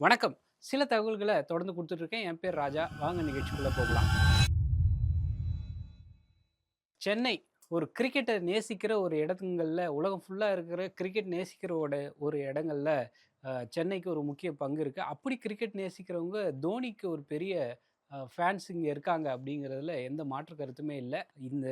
வணக்கம். சில தகவல்கள தொடர்ந்து குடுத்துட்டுருக்கேன். என் பேர் ராஜா. வாங்க நிகழ்ச்சிக்குள்ள போகலாம். சென்னை ஒரு கிரிக்கெட்ட நேசிக்கிற ஒரு இடங்கள்ல உலகம் ஃபுல்லா இருக்கிற கிரிக்கெட் நேசிக்கிறவோட ஒரு இடங்கள்ல சென்னைக்கு ஒரு முக்கிய பங்கு இருக்கு. அப்படி கிரிக்கெட் நேசிக்கிறவங்க தோனிக்கு ஒரு பெரிய ஃபேன்ஸ் இங்க இருக்காங்க அப்படிங்கிறதுல எந்த மாற்று கருத்துமே இல்ல. இந்த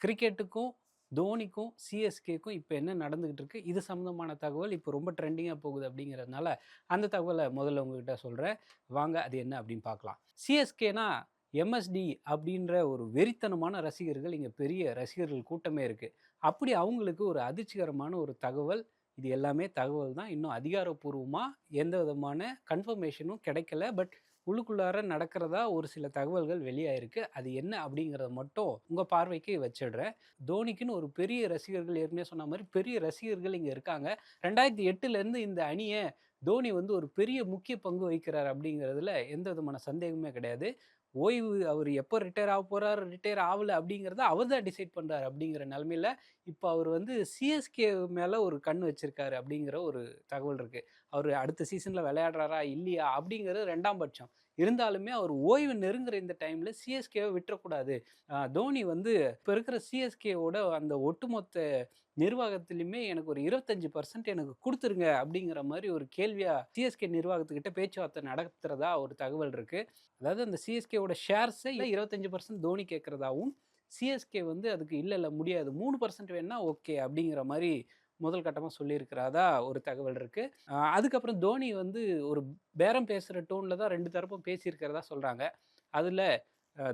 கிரிக்கெட்டுக்கும், தோனிக்கும், சிஎஸ்கேக்கும் இப்ப என்ன நடந்துகிட்டு இருக்கு? இது சம்மந்தமான தகவல் இப்ப ரொம்ப ட்ரெண்டிங்கா போகுது அப்படிங்கிறதுனால, அந்த தகவல முதல்ல உங்ககிட்ட சொல்றேன். வாங்க அது என்ன அப்படின்னு பார்க்கலாம். சிஎஸ்கேனா எம்எஸ்டி அப்படின்ற ஒரு வெறித்தனமான ரசிகர்கள் இங்க பெரிய ரசிகர்கள் கூட்டமே இருக்கு. அப்படி அவங்களுக்கு ஒரு அதிர்ச்சிகரமான ஒரு தகவல். இது எல்லாமே தகவல் தான். இன்னும் அதிகாரப்பூர்வமா எந்த விதமான கன்ஃபர்மேஷனும் கிடைக்கல. பட் உள்ளுக்குள்ளார நடக்கிறதா ஒரு சில தகவல்கள் வெளியாயிருக்கு. அது என்ன அப்படிங்கிறத மட்டும் உங்க பார்வைக்கு வச்சிடுறேன். தோனிக்குன்னு ஒரு பெரிய ரசிகர்கள் ஏற்கனவே சொன்ன மாரி பெரிய ரசிகர்கள் இங்க இருக்காங்க. 2008லேருந்து இந்த அணிய தோனி வந்து ஒரு பெரிய முக்கிய பங்கு வகிக்கிறார் அப்படிங்கிறதுல எந்த விதமான சந்தேகமே கிடையாது. ஓய்வு அவர் எப்போ ரிட்டயர் ஆக போறாரு, ரிட்டயர் ஆவல அப்படிங்கிறத அவர் தான் டிசைட் பண்றாரு அப்படிங்கிற நிலைமையில, இப்ப அவர் வந்து சிஎஸ்கே மேல ஒரு கண் வச்சிருக்காரு அப்படிங்கிற ஒரு தகவல் இருக்கு. அவரு அடுத்த சீசன்ல விளையாடுறாரா? இல்லையா? அப்படிங்கிறது 2ஆம் பட்சம். இருந்தாலுமே அவர் ஓய்வு நெருங்குற இந்த டைம்ல சிஎஸ்கேவ விட்டுறக்கூடாது. தோனி வந்து இப்ப இருக்கிற சிஎஸ்கேவோட அந்த ஒட்டுமொத்த நிர்வாகத்திலயுமே எனக்கு ஒரு 25% எனக்கு குடுத்துருங்க அப்படிங்கிற மாரி ஒரு கேள்வியா சிஎஸ்கே நிர்வாகத்துக்கிட்ட பேச்சுவார்த்தை நடத்துறதா ஒரு தகவல் இருக்கு. அதாவது அந்த சிஎஸ்கேவோட ஷேர்ஸ 25% தோனி கேட்கிறதாவும், சிஎஸ்கே வந்து அதுக்கு இல்ல, இல்ல முடியாது. 3% வேணுனா ஓகே அப்படிங்கிற மாரி முதல் கட்டமா சொல்லியிருக்கிறதா ஒரு தகவல் இருக்கு. அதுக்கப்புறம் தோனி வந்து ஒரு பேரம் பேசுற டோன்ல தான் 2 தரப்பும் பேசியிருக்கிறதா சொல்றாங்க. அதுல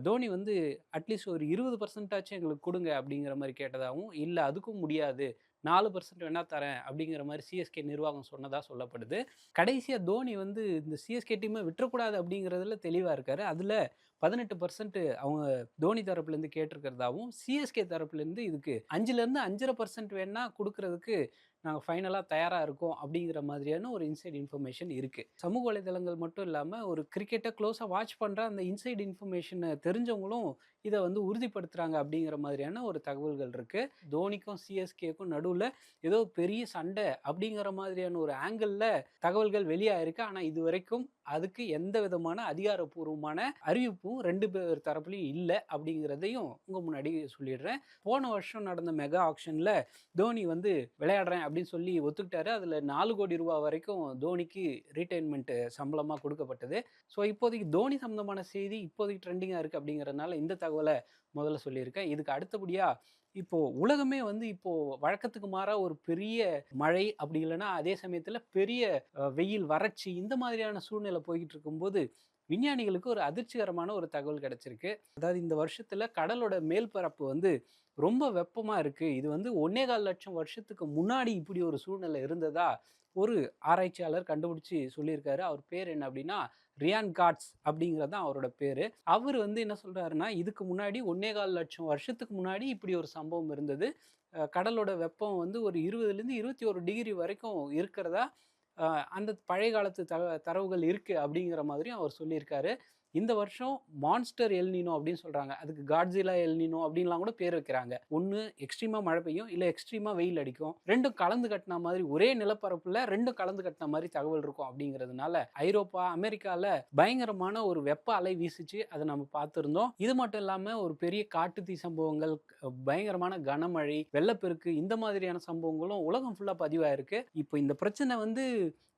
தோனி வந்து அட்லீஸ்ட் ஒரு 20% ஆச்சும் எங்களுக்கு குடுங்க அப்படிங்கிற மாரி கேட்டதாவும், இல்ல அதுக்கும் முடியாது. 4% வேணா தரேன் அப்படிங்கிற மாரி சிஎஸ்கே நிர்வாகம் சொன்னதா சொல்லப்படுது. கடைசியா தோனி வந்து இந்த சிஎஸ்கே டீம்ம விட்டுறக்கூடாது அப்படிங்கிறதுல தெளிவா இருக்காரு. அதுல 18% அவங்க தோனி தரப்புலேருந்து கேட்டிருக்கிறதாவும், சிஎஸ்கே தரப்புலேருந்து இதுக்கு 5லேருந்து 5.5% வேணா குடுக்குறதுக்கு நாங்க ஃபைனலா தயாரா இருக்கோம் அப்படிங்கிற மாதிரியான ஒரு இன்சைட் இன்ஃபர்மேஷன் இருக்கு. சமூக வலைதளங்கள் மட்டும் இல்லாம ஒரு கிரிக்கெட்ட க்ளோஸா வாட்ச் பண்ற அந்த இன்சைட் இன்ஃபர்மேஷன தெரிஞ்சவங்களும் இத வந்து உறுதிப்படுத்துறாங்க அப்படிங்கிற மாதிரியான ஒரு தகவல்கள் இருக்கு. தோனிக்கும், சிஎஸ்கேக்கும் நடுவுல ஏதோ பெரிய சண்டை அப்படிங்கிற மாதிரியான ஒரு ஆங்கிள்ல தகவல்கள் வெளியாயிருக்கு. ஆனா இதுவரைக்கும் அதுக்கு எந்த விதமான அதிகாரப்பூர்வமான அறிவிப்பும் 2 பேர் தரப்புலயும் இல்ல அப்படிங்கிறதையும் உங்க முன்னாடி சொல்லிடுறேன். போன வருஷம் நடந்த மெகா ஆக்ஷன்ல தோனி வந்து விளையாடுறேன் அப்படின்னு சொல்லி ஒத்துக்கிட்டாரு. அதுல ரூ. 4,00,00,000 வரைக்கும் தோனிக்கு ரீட்டெயின்மென்ட் சம்பளமா கொடுக்கப்பட்டது. ஸோ இப்போதைக்கு தோனி சம்பந்தமான செய்தி இப்போதைக்கு ட்ரெண்டிங்கா இருக்கு அப்படிங்கிறதுனால இந்த தகவல முதல்ல சொல்லியிருக்கேன். இதுக்கு அடுத்தபடியா இப்போ உலகமே வந்து இப்போ வழக்கத்துக்கு மாறா ஒரு பெரிய மழை அப்படி இல்லன்னா அதே சமயத்துல பெரிய வெயில், வறட்சி இந்த மாதிரியான சூழ்நிலை போய்க்கிட்டு இருக்கும்போது, விஞ்ஞானிகளுக்கு ஒரு அதிர்ச்சிகரமான ஒரு தகவல் கிடைச்சிருக்கு. அதாவது இந்த வருஷத்துல கடலோட மேல் பரப்பு வந்து ரொம்ப வெப்பமா இருக்கு. இது வந்து 1,400,000 வருஷத்துக்கு முன்னாடி இப்படி ஒரு சூழ்நிலை இருந்ததா, ஒரு ஆராய்ச்சியாளர் கண்டுபிடிச்சு சொல்லியிருக்காரு. அவர் பேர் என்ன அப்படின்னா, ரியான் காட்ஸ் அப்படிங்கிறது தான் அவரோட பேரு. அவரு வந்து என்ன சொல்றாருன்னா, இதுக்கு முன்னாடி 1,400,000 வருஷத்துக்கு முன்னாடி இப்படி ஒரு சம்பவம் இருந்தது. கடலோட வெப்பம் வந்து ஒரு 20லேருந்து 21 டிகிரி வரைக்கும் இருக்கிறதா, அ அந்த பழைய காலத்து தரவுகள் இருக்கு அப்படிங்கிற மாதிரியும் அவர் சொல்லியிருக்காரு. இந்த வருஷம் மான்ஸ்டர் எல் நினோ அப்படின்னு சொல்றாங்க. அதுக்கு காட்ஸில்லா எல் நினோ அப்படின்லாம் கூட பேர் வைக்கிறாங்க. ஒண்ணு எக்ஸ்ட்ரீமா மழை பெய்யும், இல்ல எக்ஸ்ட்ரீமா வெயில் அடிக்கும். 2ம் கலந்து கட்டுன மாதிரி ஒரே நிலப்பரப்புல 2ம் கலந்து கட்டுன மாரி தகவல் இருக்கும் அப்படிங்கிறதுனால, ஐரோப்பா, அமெரிக்கால பயங்கரமான ஒரு வெப்ப அலை வீசுச்சு. அத நம்ம பார்த்திருந்தோம். இது மட்டும் இல்லாம ஒரு பெரிய காட்டுத்தீ சம்பவங்கள், பயங்கரமான கனமழை, வெள்ளப்பெருக்கு இந்த மாதிரியான சம்பவங்களும் உலகம் ஃபுல்லா பதிவாயிருக்கு. இப்போ இந்த பிரச்சனை வந்து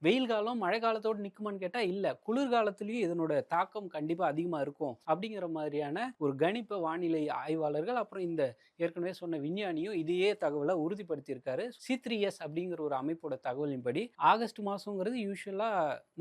வெயில் காலம், மழை காலத்தோட நிக்குமான்னு கேட்டா இல்ல. குளிர்காலத்திலயும் இதனோட தாக்கம் கண்டிப்பா அதிகமா இருக்கும். அப்படிங்கிற மாதிரியான ஒரு கணிப்ப வானிலை ஆய்வாளர்கள், அப்புறம் இந்த ஏற்கனவே சொன்ன விஞ்ஞானியும் இதையே தகவல உறுதிப்படுத்தியிருக்காரு. C3S அப்படிங்கிற ஒரு அமைப்போட தகவலின்படி, ஆகஸ்ட் மாசம்ங்கிறது யூசுவலா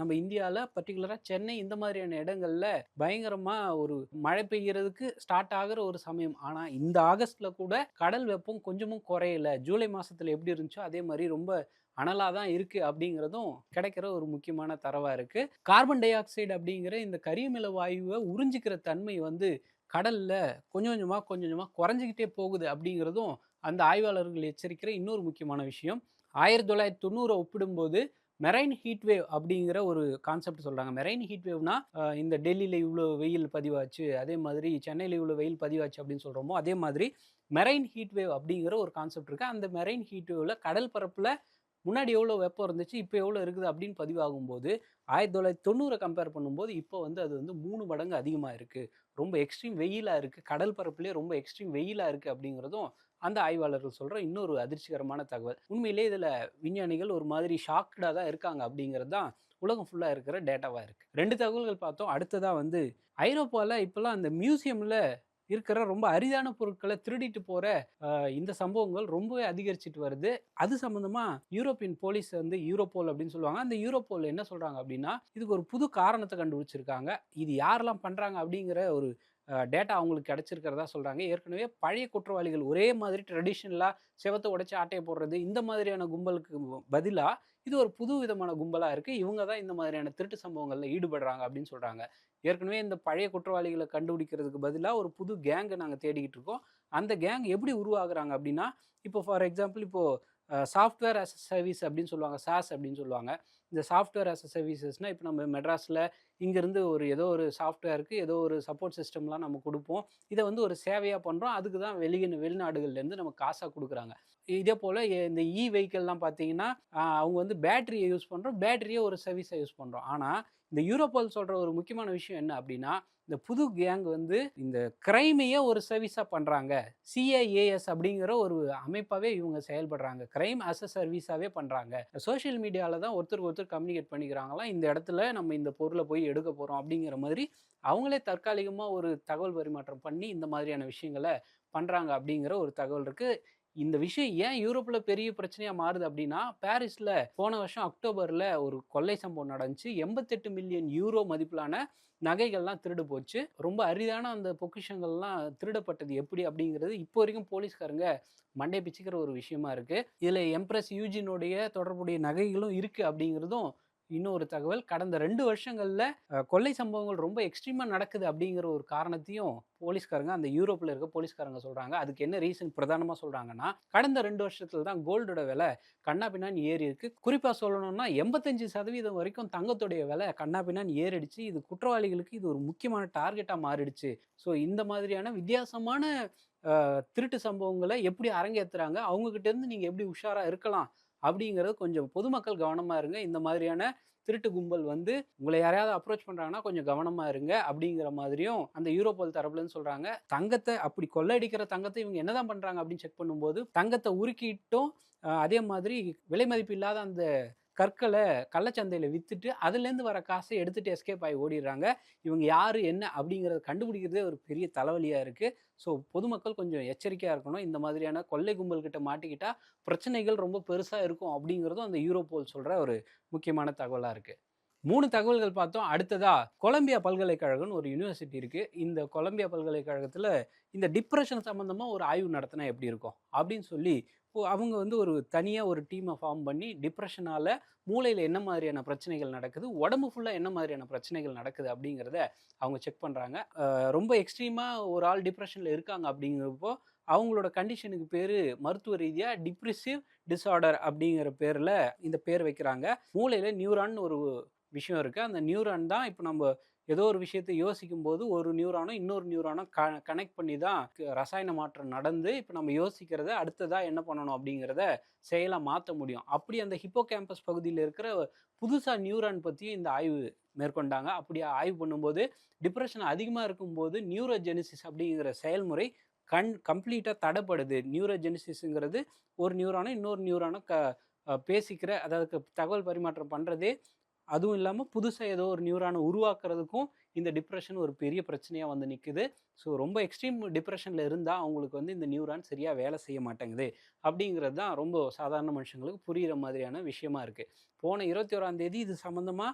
நம்ம இந்தியால பர்ட்டிகுலரா சென்னை இந்த மாதிரியான இடங்கள்ல பயங்கரமா ஒரு மழை பெய்யறதுக்கு ஸ்டார்ட் ஆகுற ஒரு சமயம். ஆனா இந்த ஆகஸ்ட்ல கூட கடல் வெப்பம் கொஞ்சமும் குறையல. ஜூலை மாசத்துல எப்படி இருந்துச்சோ அதே மாரி ரொம்ப அனலா தான் இருக்கு அப்படிங்கிறதும் கிடைக்கிற ஒரு முக்கியமான தரவா இருக்கு. கார்பன் டை ஆக்சைடு அப்படிங்கிற இந்த கரியமில வாயுவ உறிஞ்சிக்கிற தன்மை வந்து கடல்ல கொஞ்சம் கொஞ்சமா குறைஞ்சுகிட்டே போகுது அப்படிங்கிறதும் அந்த ஆய்வாளர்கள் எச்சரிக்கிற இன்னொரு முக்கியமான விஷயம். 1990 ஒப்பிடும்போது மெரைன் ஹீட் வேவ் அப்படிங்கிற ஒரு கான்செப்ட் சொல்றாங்க. மெரைன் ஹீட் வேவ்னா இந்த டெல்லியில இவ்ளோ வெயில் பதிவாச்சு, அதே மாதிரி சென்னையில இவ்ளோ வெயில் பதிவாச்சு அப்படின்னு சொல்றோமோ, அதே மாதிரி மெரைன் ஹீட் வேவ் அப்படிங்கிற ஒரு கான்செப்ட் இருக்கு. அந்த மெரைன் ஹீட் வேவ்ல கடல் பரப்புல முன்னாடி எவ்வளோ வெப்பம் இருந்துச்சு, இப்போ எவ்வளோ இருக்குது அப்படின்னு பதிவாகும்போது 1990 கம்பேர் பண்ணும்போது இப்போ வந்து அது வந்து 3 மடங்கு அதிகமா இருக்கு. ரொம்ப எக்ஸ்ட்ரீம் வெயிலா இருக்கு. கடல் பரப்பிலே ரொம்ப எக்ஸ்ட்ரீம் வெயிலா இருக்கு அப்படிங்கிறதும் அந்த ஆய்வாளர்கள் சொல்ற இன்னொரு அதிர்ச்சிகரமான தகவல். உண்மையிலேயே இதில விஞ்ஞானிகள் ஒரு மாதிரி ஷாக்டா தான் இருக்காங்க அப்படிங்கிறது தான் உலகம் ஃபுல்லா இருக்கிற டேட்டாவா இருக்கு. 2 தகவல்கள் பார்த்தோம். அடுத்ததா வந்து ஐரோப்பால இப்பலாம் அந்த மியூசியம்ல இருக்கிற ரொம்ப அரிதான பொருட்கள திருடிட்டு போற இந்த சம்பவங்கள் ரொம்பவே அதிகரிச்சுட்டு வருது. அது சம்மந்தமா யூரோப்பியன் போலீஸ் வந்து யூரோபோல் அப்படின்னு சொல்லுவாங்க. அந்த யூரோபோல் என்ன சொல்றாங்க அப்படின்னா, இதுக்கு ஒரு புது காரணத்த கண்டுபிடிச்சிருக்காங்க. இது யாரெல்லாம் பண்றாங்க அப்படிங்கிற ஒரு டேட்டா அவங்களுக்கு கிடைச்சிருக்கிறதா சொல்றாங்க. ஏற்கனவே பழைய குற்றவாளிகள் ஒரே மாதிரி ட்ரெடிஷனலா செவத்த உடைச்சு ஆட்டைய போடுறது, இந்த மாதிரியான கும்பலுக்கு பதிலா, இது ஒரு புது விதமான கும்பலா இருக்கு. இவங்க தான் இந்த மாதிரியான திருட்டு சம்பவங்கள்ல ஈடுபடுறாங்க அப்படின்னு சொல்றாங்க. ஏற்கனவே இந்த பழைய குற்றவாளிகள கண்டுபிடிக்கிறதுக்கு பதிலா ஒரு புது கேங்க நாங்க தேடிக்கிட்டு இருக்கோம். அந்த கேங் எப்படி உருவாகுறாங்க அப்படின்னா, இப்போ ஃபார் எக்ஸாம்பிள் இப்போ சாஃப்ட்வேர் ஆஸ் எ சர்வீஸ் அப்படின்னு சொல்லுவாங்க. சாஸ் அப்படின்னு சொல்லுவாங்க. இந்த சாஃப்ட்வேர் ஆஸ் எ சர்வீசஸ்னா இப்போ நம்ம மெட்ராஸ்ல இங்கேருந்து ஒரு ஏதோ ஒரு சாஃப்ட்வேருக்கு ஏதோ ஒரு சப்போர்ட் சிஸ்டம்லாம் நம்ம குடுப்போம். இத வந்து ஒரு சேவையா பண்றோம். அதுக்கு தான் வெளிநாடுகள்லேருந்து நமக்கு காசா குடுக்குறாங்க. இதே போல இந்த வெஹிக்கிள்லாம் பார்த்தீங்கன்னா, அவங்க வந்து பேட்டரிய யூஸ் பண்றோம். பேட்டரிய ஒரு சர்வீஸா யூஸ் பண்றோம். ஆனா, இந்த யூரோபால் சொல்ற ஒரு முக்கியமான விஷயம் என்ன அப்படின்னா, இந்த புது கேங் வந்து இந்த கிரைமையே ஒரு சர்வீஸா பண்றாங்க. சிஐஏஎஸ் அப்படிங்கிற ஒரு அமைப்பாவே இவங்க செயல்படுறாங்க. கிரைம் அஸ் எ சர்வீஸாவே பண்றாங்க. சோசியல் மீடியால தான் ஒருத்தருக்கு ஒருத்தர் கம்யூனிகேட் பண்ணிக்கிறாங்களாம். இந்த இடத்துல நம்ம இந்த பொருள போய் எடுக்க போறோம் அப்படிங்கிற மாதிரி அவங்களே தற்காலிகமா ஒரு தகவல் பரிமாற்றம் பண்ணி இந்த மாதிரியான விஷயங்கள பண்றாங்க அப்படிங்கிற ஒரு தகவல் இருக்கு. இந்த விஷயம் ஏன் யூரோப்ல பெரிய பிரச்சனையா மாறுது அப்படின்னா, பாரிஸ்ல போன வருஷம் அக்டோபர்ல ஒரு கொள்ளை சம்பவம் நடந்துச்சு. 88 மில்லியன் யூரோ மதிப்பிலான நகைகள்லாம் திருடு போச்சு. ரொம்ப அரிதான அந்த பொக்கிஷங்கள்லாம் திருடப்பட்டது எப்படி அப்படிங்கிறது இப்போ வரைக்கும் போலீஸ்காரங்க மண்டைய பிச்சுக்கிற ஒரு விஷயமா இருக்கு. இதுல எம்ப்ரஸ் யூஜினுடைய தொடர்புடைய நகைகளும் இருக்கு அப்படிங்கிறதும் இன்னொரு தகவல். கடந்த 2 வருஷங்கள்ல கொள்ளை சம்பவங்கள் ரொம்ப எக்ஸ்ட்ரீமா நடக்குது அப்படிங்கிற ஒரு காரணத்தையும் போலீஸ்காரங்க அந்த யூரோப்ல இருக்க போலீஸ்காரங்க சொல்றாங்க. அதுக்கு என்ன ரீசன் பிரதானமா சொல்றாங்கன்னா, கடந்த 2 வருஷத்துல தான் கோல்டோட விலை கன்னாபின்னான்னு ஏறி இருக்கு. குறிப்பா சொல்லணும்னா 85% வரைக்கும் தங்கத்துடைய விலை கன்னாபின்னான்னு ஏறிடுச்சு. இது குற்றவாளிகளுக்கு இது ஒரு முக்கியமான டார்கெட்டா மாறிடுச்சு. ஸோ இந்த மாதிரியான வித்தியாசமான திருட்டு சம்பவங்கள எப்படி அரங்கேத்துறாங்க? அவங்க கிட்ட இருந்து நீங்க எப்படி உஷாரா இருக்கலாம்? அப்படிங்கிறது கொஞ்சம் பொதுமக்கள் கவனமா இருங்க. இந்த மாதிரியான திருட்டு கும்பல் வந்து உங்கள யாரையாவது அப்ரோச் பண்றாங்கன்னா கொஞ்சம் கவனமா இருங்க அப்படிங்கிற மாதிரியும் அந்த யூரோபோல் தரப்புலருந்து சொல்றாங்க. தங்கத்த அப்படி கொள்ளையடிக்கிற தங்கத்த இவங்க என்னதான் பண்றாங்க அப்படின்னு செக் பண்ணும்போது, தங்கத்த உருக்கிட்டும் அதே மாதிரி விலை மதிப்பு இல்லாத அந்த கற்கள கள்ளச்சந்தையில வித்துட்டு, அதுலேருந்து வர காச எடுத்துட்டு எஸ்கேப் ஆயி ஓடிர்றாங்க. இவங்க யாரு? என்ன? அப்படிங்கிறத கண்டுபிடிக்கிறதே ஒரு பெரிய தலைவலியா இருக்கு. ஸோ பொதுமக்கள் கொஞ்சம் எச்சரிக்கையா இருக்கணும். இந்த மாதிரியான கொள்ளை கும்பல் கிட்ட மாட்டிக்கிட்டா, பிரச்சனைகள் ரொம்ப பெருசா இருக்கும் அப்படிங்கிறதும் அந்த யூரோபோல் சொல்ற ஒரு முக்கியமான தகவலா இருக்கு. 3 தகவல்கள் பார்த்தோம். அடுத்ததா கொலம்பியா பல்கலைக்கழகம்னு ஒரு யுனிவர்சிட்டி இருக்கு. இந்த கொலம்பியா பல்கலைக்கழகத்தில இந்த டிப்ரஷன் சம்மந்தமா ஒரு ஆய்வு நடத்தினா எப்படி இருக்கும்? அப்படின்னு சொல்லி அவங்க வந்து ஒரு தனியா ஒரு டீம ஃபார்ம் பண்ணி டிப்ரஷனால மூளையில என்ன மாதிரியான பிரச்சனைகள் நடக்குது? உடம்பு ஃபுல்லா என்ன மாதிரியான பிரச்சனைகள் நடக்குது? அப்படிங்கிறத அவங்க செக் பண்றாங்க. ரொம்ப எக்ஸ்ட்ரீமா ஒரு ஆள் டிப்ரஷன்ல இருக்காங்க அப்படிங்கிறப்போ, அவங்களோட கண்டிஷனுக்கு பேரு மருத்துவ ரீதியா டிப்ரசிவ் டிஸார்டர் அப்படிங்கிற பேர்ல இந்த பேர் வைக்கிறாங்க. மூளையில நியூரான்னு ஒரு விஷயம் இருக்கு. அந்த நியூரான் தான் இப்ப நம்ப ஏதோ ஒரு விஷயத்த யோசிக்கும்போது, ஒரு நியூரானும் இன்னொரு நியூரானும் கனெக்ட் பண்ணி தான் ரசாயன மாற்றம் நடந்து, இப்ப நம்ம யோசிக்கிறத அடுத்ததா என்ன பண்ணணும் அப்படிங்கிறத செயலா மாத்த முடியும். அப்படி அந்த ஹிப்போகேம்பஸ் பகுதியில இருக்கிற புதுசா நியூரான் பத்தியும் இந்த ஆய்வு மேற்கொண்டாங்க. அப்படி ஆய்வு பண்ணும்போது, டிப்ரஷன் அதிகமா இருக்கும்போது நியூரோஜெனிசிஸ் அப்படிங்கிற செயல்முறை கம்ப்ளீட்டா தடைப்படுது. நியூரோஜெனிசிஸ்ங்கிறது ஒரு நியூரானும் இன்னொரு நியூரானும் பேசிக்கிற அதாவது தகவல் பரிமாற்றம் பண்றதே அதுவும் இல்லாம புதுசா ஏதோ ஒரு நியூரான உருவாக்குறதுக்கும் இந்த டிப்ரஷன் ஒரு பெரிய பிரச்சனையா வந்து நிக்குது. ஸோ ரொம்ப எக்ஸ்ட்ரீம் டிப்ரஷன்ல இருந்தா அவங்களுக்கு வந்து இந்த நியூரான் சரியா வேலை செய்ய மாட்டேங்குது. அப்படிங்கிறது தான் ரொம்ப சாதாரண மனுஷங்களுக்கு புரியிற மாதிரியான விஷயமா இருக்கு. போன 21ஆம் தேதி இது சம்மந்தமா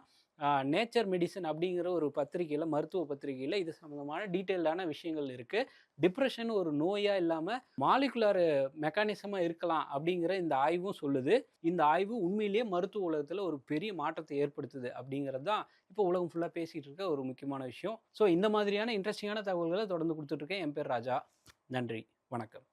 நேச்சர் மெடிசின் அப்படிங்கிற ஒரு பத்திரிகையில மருத்துவ பத்திரிகையில இது சம்மந்தமான டீட்டெயில்டான விஷயங்கள் இருக்கு. டிப்ரஷன் ஒரு நோயா இல்லாம மாலிகுலர் மெக்கானிசமா இருக்கலாம் அப்படிங்கிற இந்த ஆய்வும் சொல்லுது. இந்த ஆய்வு உண்மையிலேயே மருத்துவ உலகத்துல ஒரு பெரிய மாற்றத்தை ஏற்படுத்துது அப்படிங்கிறது தான் இப்போ உலகம் ஃபுல்லா பேசிட்டு இருக்க ஒரு முக்கியமான விஷயம். ஸோ இந்த மாதிரியான இன்ட்ரெஸ்டிங்கான தகவல்கள தொடர்ந்து குடுத்துட்டு இருக்கேன். என் பேர் ராஜா. நன்றி. வணக்கம்.